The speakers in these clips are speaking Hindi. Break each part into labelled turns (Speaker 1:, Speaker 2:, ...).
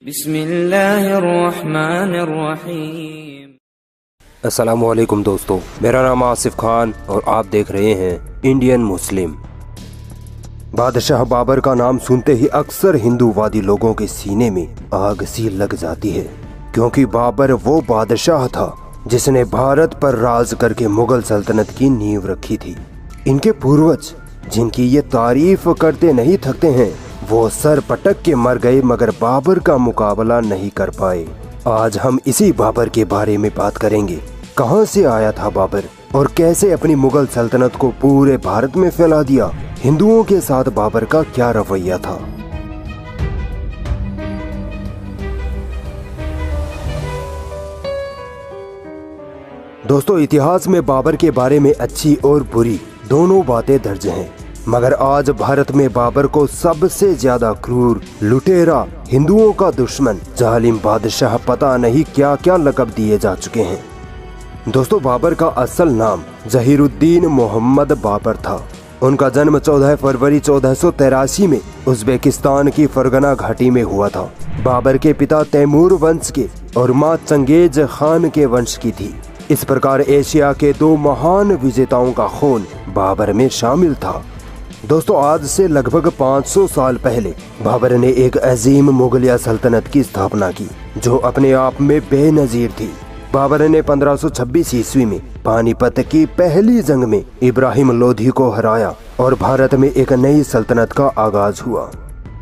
Speaker 1: बिस्मिल्लाहिर्रहमानिर्रहीम।
Speaker 2: अस्सलामुअलैकुम दोस्तों, मेरा नाम आसिफ खान और आप देख रहे हैं इंडियन मुस्लिम। बादशाह बाबर का नाम सुनते ही अक्सर हिंदूवादी लोगों के सीने में आग सी लग जाती है, क्योंकि बाबर वो बादशाह था जिसने भारत पर राज करके मुगल सल्तनत की नींव रखी थी। इनके पूर्वज जिनकी ये तारीफ करते नहीं थकते हैं, वो सर पटक के मर गए मगर बाबर का मुकाबला नहीं कर पाए। आज हम इसी बाबर के बारे में बात करेंगे। कहां से आया था बाबर और कैसे अपनी मुगल सल्तनत को पूरे भारत में फैला दिया। हिंदुओं के साथ बाबर का क्या रवैया था। दोस्तों, इतिहास में बाबर के बारे में अच्छी और बुरी दोनों बातें दर्ज हैं, मगर आज भारत में बाबर को सबसे ज्यादा क्रूर, लुटेरा, हिंदुओं का दुश्मन, जालिम बादशाह पता नहीं क्या क्या लक़ब दिए जा चुके हैं। दोस्तों, बाबर का असल नाम जहीरुद्दीन मोहम्मद बाबर था। उनका जन्म 14 फरवरी 1483 में उज़्बेकिस्तान की फरगना घाटी में हुआ था। बाबर के पिता तैमूर वंश के और माँ चंगेज खान के वंश की थी। इस प्रकार एशिया के दो महान विजेताओं का खून बाबर में शामिल था। दोस्तों, आज से लगभग 500 साल पहले बाबर ने एक अजीम मुगलिया सल्तनत की स्थापना की, जो अपने आप में बेनजीर थी। बाबर ने 1526 ईस्वी में पानीपत की पहली जंग में इब्राहिम लोधी को हराया और भारत में एक नई सल्तनत का आगाज हुआ।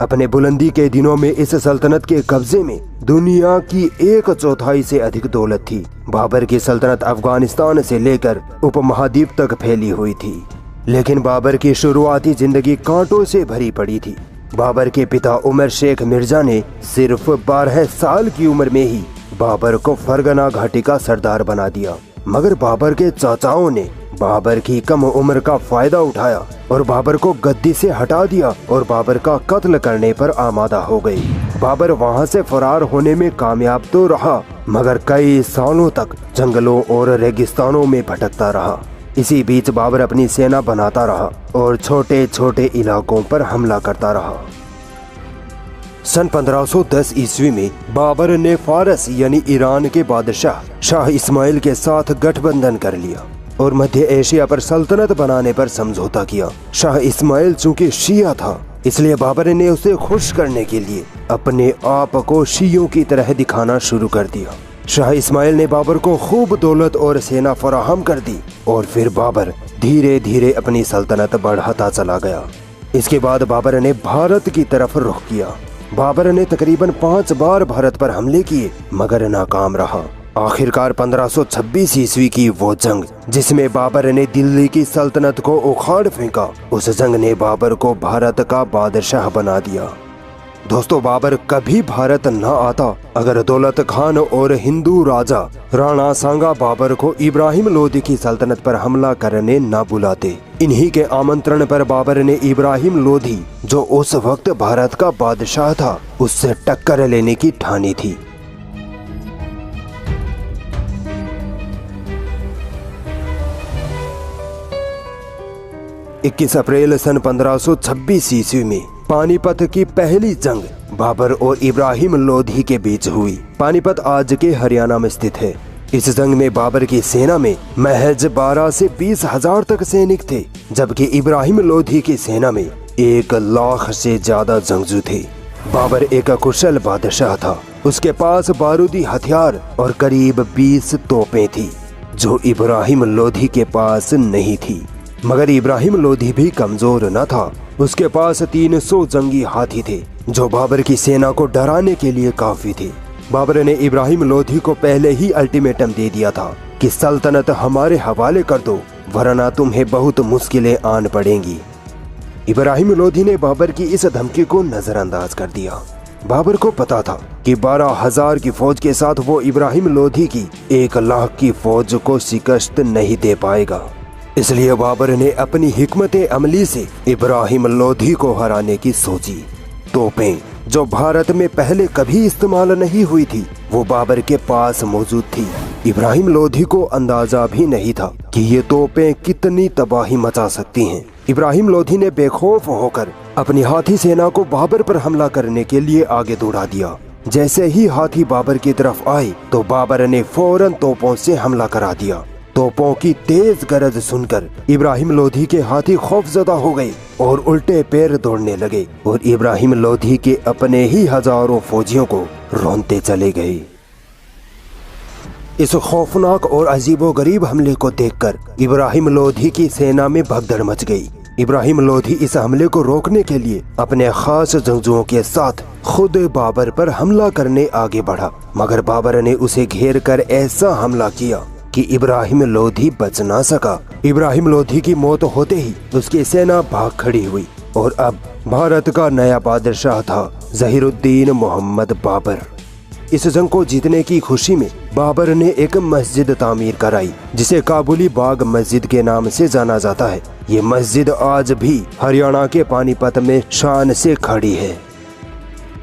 Speaker 2: अपने बुलंदी के दिनों में इस सल्तनत के कब्जे में दुनिया की 1/4 से अधिक दौलत थी। बाबर की सल्तनत अफगानिस्तान से लेकर उपमहाद्वीप तक फैली हुई थी, लेकिन बाबर की शुरुआती जिंदगी कांटों से भरी पड़ी थी। बाबर के पिता उमर शेख मिर्जा ने सिर्फ 12 साल की उम्र में ही बाबर को फरगना घाटी का सरदार बना दिया, मगर बाबर के चाचाओं ने बाबर की कम उम्र का फायदा उठाया और बाबर को गद्दी से हटा दिया और बाबर का कत्ल करने पर आमादा हो गए। बाबर वहां से फरार होने में कामयाब तो रहा, मगर कई सालों तक जंगलों और रेगिस्तानों में भटकता रहा। इसी बीच बाबर अपनी सेना बनाता रहा और छोटे छोटे इलाकों पर हमला करता रहा। सन 1510 ईस्वी में बाबर ने फारस यानी ईरान के बादशाह शाह इस्माइल के साथ गठबंधन कर लिया और मध्य एशिया पर सल्तनत बनाने पर समझौता किया। शाह इस्माइल चूंकि शिया था, इसलिए बाबर ने उसे खुश करने के लिए अपने आप को शियों की तरह दिखाना शुरू कर दिया। शाह इस्माइल ने बाबर को खूब दौलत और सेना फराहम कर दी और फिर बाबर धीरे धीरे अपनी सल्तनत बढ़ाता चला गया। इसके बाद बाबर ने भारत की तरफ रुख किया। बाबर ने तकरीबन 5 बार भारत पर हमले किए, मगर नाकाम रहा। आखिरकार 1526 ईस्वी की वो जंग जिसमें बाबर ने दिल्ली की सल्तनत को उखाड़ फेंका, उस जंग ने बाबर को भारत का बादशाह बना दिया। दोस्तों, बाबर कभी भारत न आता अगर दौलत खान और हिंदू राजा राणा सांगा बाबर को इब्राहिम लोधी की सल्तनत पर हमला करने न बुलाते। इन्हीं के आमंत्रण पर बाबर ने इब्राहिम लोधी, जो उस वक्त भारत का बादशाह था, उससे टक्कर लेने की ठानी थी। इक्कीस अप्रैल सन 1526 ईस्वी में पानीपत की पहली जंग बाबर और इब्राहिम लोधी के बीच हुई। पानीपत आज के हरियाणा में स्थित है। इस जंग में बाबर की सेना में महज 12 से 20 हजार तक सैनिक थे, जबकि इब्राहिम लोधी की सेना में 1 लाख से ज्यादा जंगजू थे। बाबर एक कुशल बादशाह था। उसके पास बारूदी हथियार और करीब 20 तोपें थी, जो इब्राहिम लोधी के पास नहीं थी। मगर इब्राहिम लोधी भी कमजोर न था। उसके पास 300 जंगी हाथी थे, जो बाबर की सेना को डराने के लिए काफी थे। बाबर ने इब्राहिम लोधी को पहले ही अल्टीमेटम दे दिया था कि सल्तनत हमारे हवाले कर दो, वरना तुम्हें बहुत मुश्किलें आन पड़ेंगी। इब्राहिम लोधी ने बाबर की इस धमकी को नजरअंदाज कर दिया। बाबर को पता था कि 12,000 की फौज के साथ वो इब्राहिम लोधी की 1 लाख की फौज को शिकस्त नहीं दे पाएगा। इसलिए बाबर ने अपनी हिकमत अमली से इब्राहिम लोधी को हराने की सोची। तोपें जो भारत में पहले कभी इस्तेमाल नहीं हुई थी, वो बाबर के पास मौजूद थी। इब्राहिम लोधी को अंदाजा भी नहीं था कि ये तोपें कितनी तबाही मचा सकती हैं। इब्राहिम लोधी ने बेखौफ होकर अपनी हाथी सेना को बाबर पर हमला करने के लिए आगे दौड़ा दिया। जैसे ही हाथी बाबर की तरफ आए तो बाबर ने फौरन तोपों से हमला करा दिया। तोपों की तेज गरज सुनकर इब्राहिम लोधी के हाथी खौफजदा हो गए और उल्टे पैर दौड़ने लगे और इब्राहिम लोधी के अपने ही हजारों फौजियों को रौंदते चले गए। इस खौफनाक और अजीबोगरीब हमले को देखकर इब्राहिम लोधी की सेना में भगदड़ मच गई। इब्राहिम लोधी इस हमले को रोकने के लिए अपने खास जंगजुओं के साथ खुद बाबर पर हमला करने आगे बढ़ा, मगर बाबर ने उसे घेर कर ऐसा हमला किया कि इब्राहिम लोधी बच ना सका। इब्राहिम लोधी की मौत होते ही उसकी सेना भाग खड़ी हुई और अब भारत का नया बादशाह था ज़हीरुद्दीन मोहम्मद बाबर। इस जंग को जीतने की खुशी में बाबर ने एक मस्जिद तामीर कराई जिसे काबुली बाग मस्जिद के नाम से जाना जाता है। ये मस्जिद आज भी हरियाणा के पानीपत में शान से खड़ी है।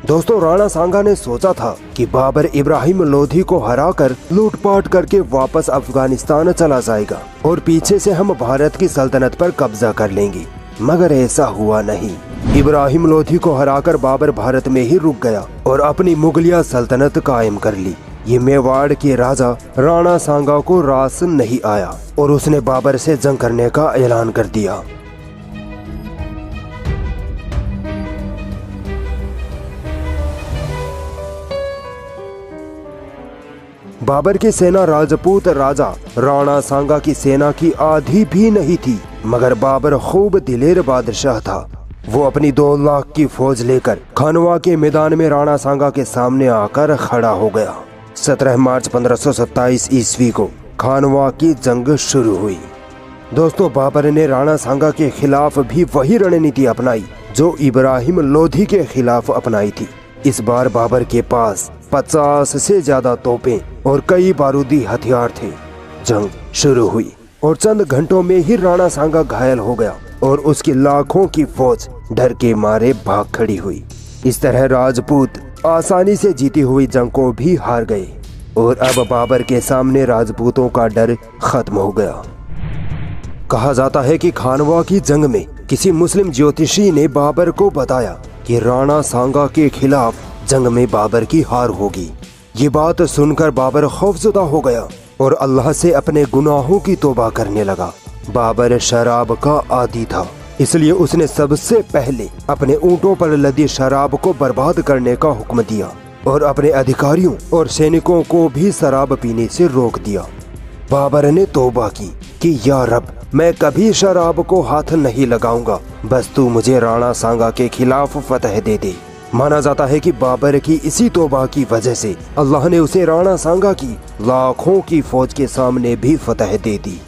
Speaker 2: दोस्तों, राणा सांगा ने सोचा था कि बाबर इब्राहिम लोधी को हराकर लूटपाट करके वापस अफगानिस्तान चला जाएगा और पीछे से हम भारत की सल्तनत पर कब्जा कर लेंगे, मगर ऐसा हुआ नहीं। इब्राहिम लोधी को हराकर बाबर भारत में ही रुक गया और अपनी मुगलिया सल्तनत कायम कर ली। ये मेवाड़ के राजा राणा सांगा को रास नहीं आया और उसने बाबर से जंग करने का ऐलान कर दिया। बाबर की सेना राजपूत राजा राणा सांगा की सेना की आधी भी नहीं थी, मगर बाबर खूब दिलेर बादशाह था। वो अपनी 2 लाख की फौज लेकर खानवा के मैदान में राणा सांगा के सामने आकर खड़ा हो गया। 17 मार्च 1527 ईस्वी को खानवा की जंग शुरू हुई। दोस्तों, बाबर ने राणा सांगा के खिलाफ भी वही रणनीति अपनाई जो इब्राहिम लोधी के खिलाफ अपनाई थी। इस बार बाबर के पास 50 से ज्यादा तोपें और कई बारूदी हथियार थे। जंग शुरू हुई और चंद घंटों में ही राणा सांगा घायल हो गया और उसकी लाखों की फौज डर के मारे भाग खड़ी हुई। इस तरह राजपूत आसानी से जीती हुई जंग को भी हार गए और अब बाबर के सामने राजपूतों का डर खत्म हो गया। कहा जाता है कि खानवा की जंग में किसी मुस्लिम ज्योतिषी ने बाबर को बताया कि राणा सांगा के खिलाफ जंग में बाबर की हार होगी। ये बात सुनकर बाबर खौफजदा हो गया और अल्लाह से अपने गुनाहों की तौबा करने लगा। बाबर शराब का आदी था, इसलिए उसने सबसे पहले अपने ऊंटों पर लदी शराब को बर्बाद करने का हुक्म दिया और अपने अधिकारियों और सैनिकों को भी शराब पीने से रोक दिया। बाबर ने तौबा की कि या रब, मैं कभी शराब को हाथ नहीं लगाऊंगा, बस तू मुझे राणा सांगा के खिलाफ फतह दे दे। माना जाता है कि बाबर की इसी तौबा की वजह से अल्लाह ने उसे राणा सांगा की लाखों की फौज के सामने भी फतह दे दी।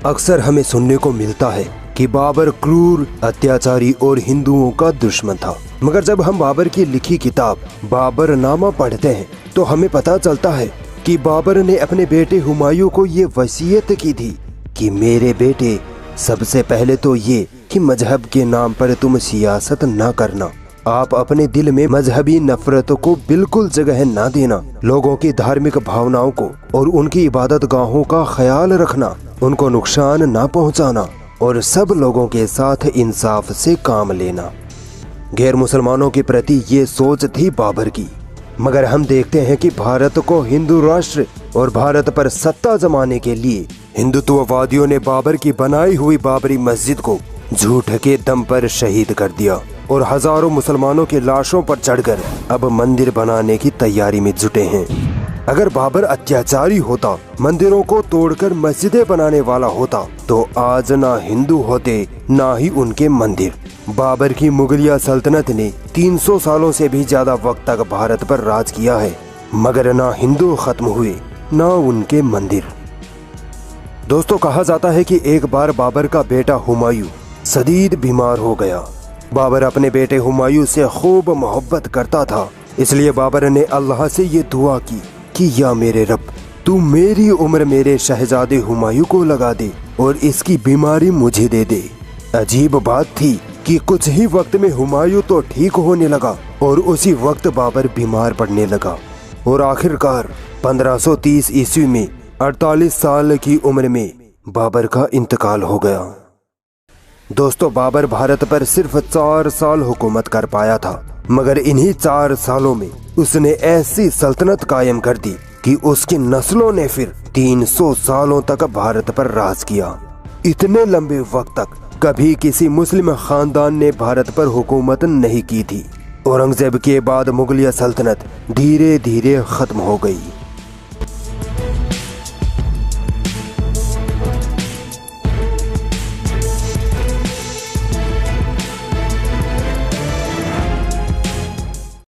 Speaker 2: अक्सर हमें सुनने को मिलता है कि बाबर क्रूर, अत्याचारी और हिंदुओं का दुश्मन था, मगर जब हम बाबर की लिखी किताब बाबरनामा पढ़ते हैं तो हमें पता चलता है कि बाबर ने अपने बेटे हुमायूं को ये वसीयत की थी कि मेरे बेटे, सबसे पहले तो ये कि मजहब के नाम पर तुम सियासत ना करना, आप अपने दिल में मजहबी नफरत को बिल्कुल जगह ना देना, लोगों की धार्मिक भावनाओं को और उनकी इबादत गाहों का ख्याल रखना, उनको नुकसान ना पहुंचाना और सब लोगों के साथ इंसाफ से काम लेना। गैर मुसलमानों के प्रति ये सोच थी बाबर की। मगर हम देखते हैं कि भारत को हिंदू राष्ट्र और भारत पर सत्ता जमाने के लिए हिंदुत्ववादियों ने बाबर की बनाई हुई बाबरी मस्जिद को झूठ के दम पर शहीद कर दिया और हजारों मुसलमानों की लाशों पर चढ़कर अब मंदिर बनाने की तैयारी में जुटे हैं। अगर बाबर अत्याचारी होता, मंदिरों को तोड़कर मस्जिदें बनाने वाला होता, तो आज ना हिंदू होते ना ही उनके मंदिर। बाबर की मुगलिया सल्तनत ने 300 सालों से भी ज्यादा वक्त तक भारत पर राज किया है, मगर ना हिंदू खत्म हुए ना उनके मंदिर। दोस्तों, कहा जाता है कि एक बार बाबर का बेटा हुमायूं शदीद बीमार हो गया। बाबर अपने बेटे हुमायूं से खूब मोहब्बत करता था, इसलिए बाबर ने अल्लाह से ये दुआ की कि या मेरे रब, तू मेरी उम्र मेरे शहजादे हुमायूं को लगा दे और इसकी बीमारी मुझे दे दे। अजीब बात थी कि कुछ ही वक्त में हुमायूं तो ठीक होने लगा और उसी वक्त बाबर बीमार पड़ने लगा और आखिरकार 1530 ईस्वी में 48 साल की उम्र में बाबर का इंतकाल हो गया। दोस्तों, बाबर भारत पर सिर्फ 4 साल हुकूमत कर पाया था, मगर इन्हीं 4 सालों में उसने ऐसी सल्तनत कायम कर दी कि उसकी नस्लों ने फिर 300 सालों तक भारत पर राज किया। इतने लंबे वक्त तक कभी किसी मुस्लिम खानदान ने भारत पर हुकूमत नहीं की थी। औरंगजेब के बाद मुगलिया सल्तनत धीरे धीरे खत्म हो गई।